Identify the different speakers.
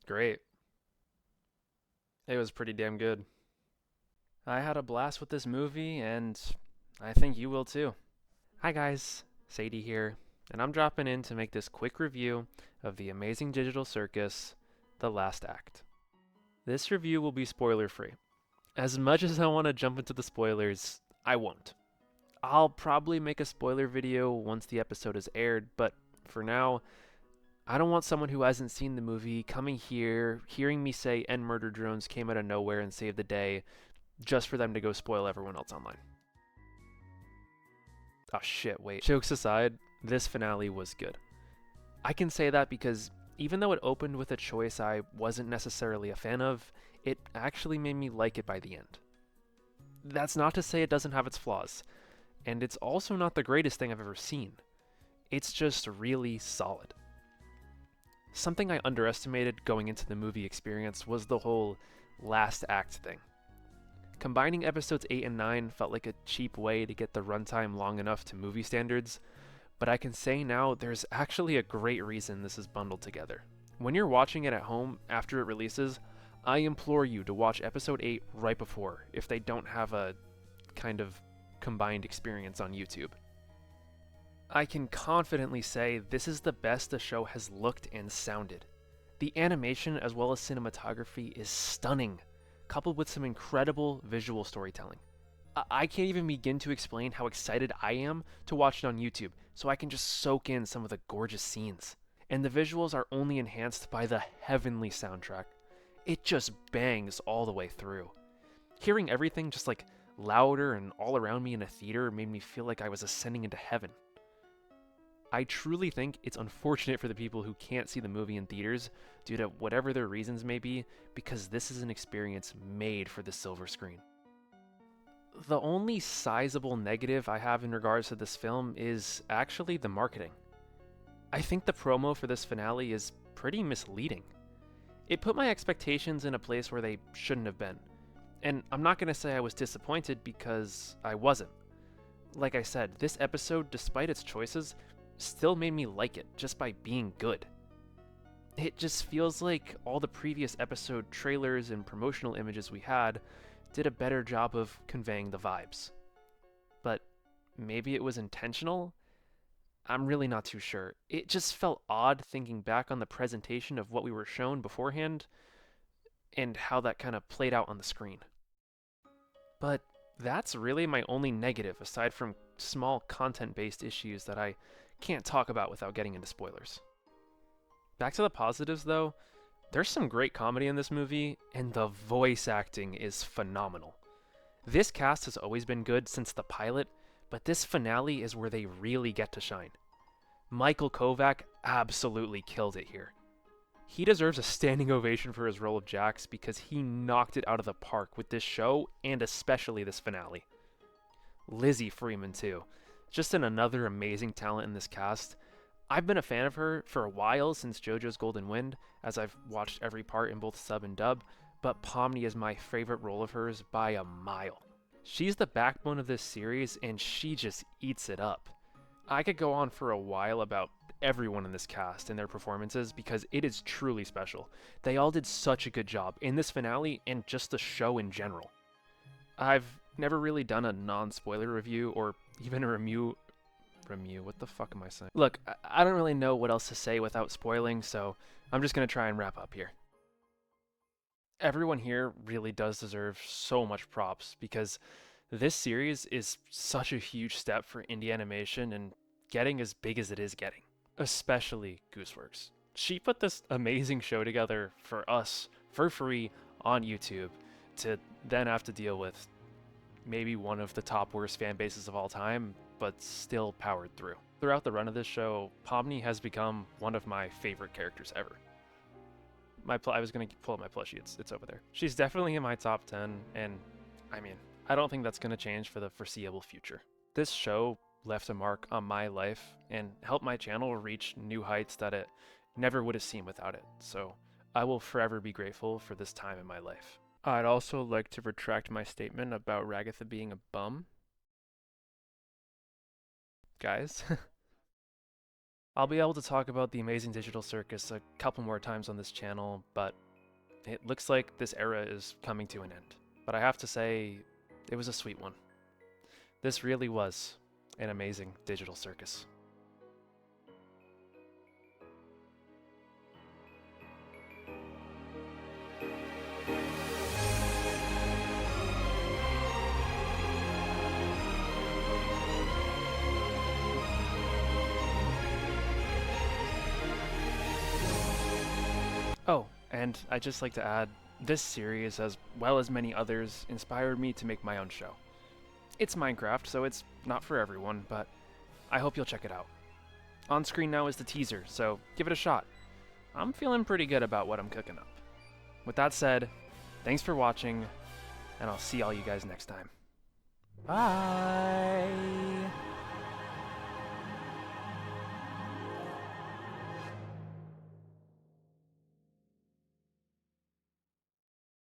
Speaker 1: Great. It was pretty damn good. I had a blast with this movie, and I think you will too. Hi guys, Sadie here, and I'm dropping in to make this quick review of the Amazing Digital Circus, The Last Act. This review will be spoiler free. As much as I want to jump into the spoilers, I won't. I'll probably make a spoiler video once the episode is aired, but for now, I don't want someone who hasn't seen the movie coming here, hearing me say N murder drones came out of nowhere and saved the day, just for them to go spoil everyone else online. Oh shit, wait. Jokes aside, this finale was good. I can say that because even though it opened with a choice I wasn't necessarily a fan of, it actually made me like it by the end. That's not to say it doesn't have its flaws, and it's also not the greatest thing I've ever seen. It's just really solid. Something I underestimated going into the movie experience was the whole last act thing. Combining episodes 8 and 9 felt like a cheap way to get the runtime long enough to movie standards, but I can say now there's actually a great reason this is bundled together. When you're watching it at home after it releases, I implore you to watch episode 8 right before if they don't have a kind of combined experience on YouTube. I can confidently say this is the best the show has looked and sounded. The animation as well as cinematography is stunning, coupled with some incredible visual storytelling. I can't even begin to explain how excited I am to watch it on YouTube, so I can just soak in some of the gorgeous scenes. And the visuals are only enhanced by the heavenly soundtrack. It just bangs all the way through. Hearing everything just like louder and all around me in a theater made me feel like I was ascending into heaven. I truly think it's unfortunate for the people who can't see the movie in theaters due to whatever their reasons may be, because this is an experience made for the silver screen. The only sizable negative I have in regards to this film is actually the marketing. I think the promo for this finale is pretty misleading. It put my expectations in a place where they shouldn't have been. And I'm not going to say I was disappointed because I wasn't. Like I said, this episode, despite its choices, still made me like it just by being good. It just feels like all the previous episode trailers and promotional images we had did a better job of conveying the vibes. But maybe it was intentional? I'm really not too sure. It just felt odd thinking back on the presentation of what we were shown beforehand and how that kind of played out on the screen. But that's really my only negative aside from small content-based issues that I can't talk about without getting into spoilers. Back to the positives though, there's some great comedy in this movie, and the voice acting is phenomenal. This cast has always been good since the pilot, but this finale is where they really get to shine. Michael Kovac absolutely killed it here. He deserves a standing ovation for his role of Jax because he knocked it out of the park with this show and especially this finale. Lizzie Freeman too. Just another amazing talent in this cast. I've been a fan of her for a while since JoJo's Golden Wind, as I've watched every part in both sub and dub, but Pomni is my favorite role of hers by a mile. She's the backbone of this series and she just eats it up. I could go on for a while about everyone in this cast and their performances because it is truly special. They all did such a good job in this finale and just the show in general. I've never really done a non-spoiler review or even a review. What the fuck am I saying? Look, I don't really know what else to say without spoiling, so I'm just gonna try and wrap up here. Everyone here really does deserve so much props because this series is such a huge step for indie animation and getting as big as it is getting, especially Gooseworks. She put this amazing show together for us for free on YouTube to then have to deal with maybe one of the top worst fan bases of all time, but still powered through. Throughout the run of this show, Pomni has become one of my favorite characters ever. I was gonna pull up my plushie, it's over there. She's definitely in my top 10, and I mean, I don't think that's gonna change for the foreseeable future. This show left a mark on my life and helped my channel reach new heights that it never would have seen without it, so I will forever be grateful for this time in my life. I'd also like to retract my statement about Ragatha being a bum. Guys, I'll be able to talk about the Amazing Digital Circus a couple more times on this channel, but it looks like this era is coming to an end. But I have to say, it was a sweet one. This really was an amazing digital circus. Oh, and I'd just like to add, this series, as well as many others, inspired me to make my own show. It's Minecraft, so it's not for everyone, but I hope you'll check it out. On screen now is the teaser, so give it a shot. I'm feeling pretty good about what I'm cooking up. With that said, thanks for watching, and I'll see all you guys next time. Bye!